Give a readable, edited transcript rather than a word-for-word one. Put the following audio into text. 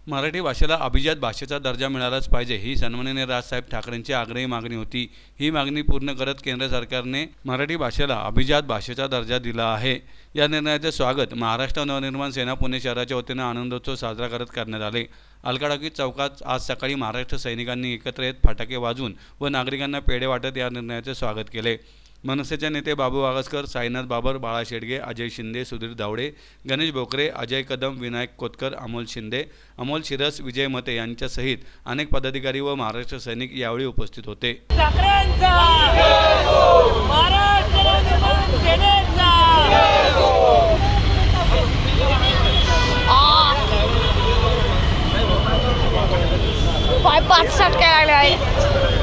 मराठी भाषेला अभिजात भाषेचा दर्जा मिळालाच पाहिजे ही सन्माननीय राजसाहेब ठाकरेंची आग्रही मागणी होती। ही मागणी पूर्ण करत केंद्र सरकारने मराठी भाषेला अभिजात भाषेचा दर्जा दिला आहे। या निर्णयाचे स्वागत महाराष्ट्र नवनिर्माण सेना पुणे शहराच्या वतीने आनंदोत्सव साजरा करण्यात आले। अलकाडाकी चौकात आज सकाळी महाराष्ट्र सैनिकांनी एकत्र येत फटाके वाजवून व नागरिकांना पेढे वाटत या निर्णयाचे स्वागत केले। मनसेचे नेते बाबू आगसकर, साईनाथ बाबर, बाळा शेडगे, अजय शिंदे, सुधीर धावडे, गणेश बोकरे, अजय कदम, विनायक कोतकर, अमोल शिंदे, अमोल शिरस, विजय मते यांच्यासहित अनेक पदाधिकारी व महाराष्ट्र सैनिक यावेळी उपस्थित होते। पाय 5-7 काय लागले आहे।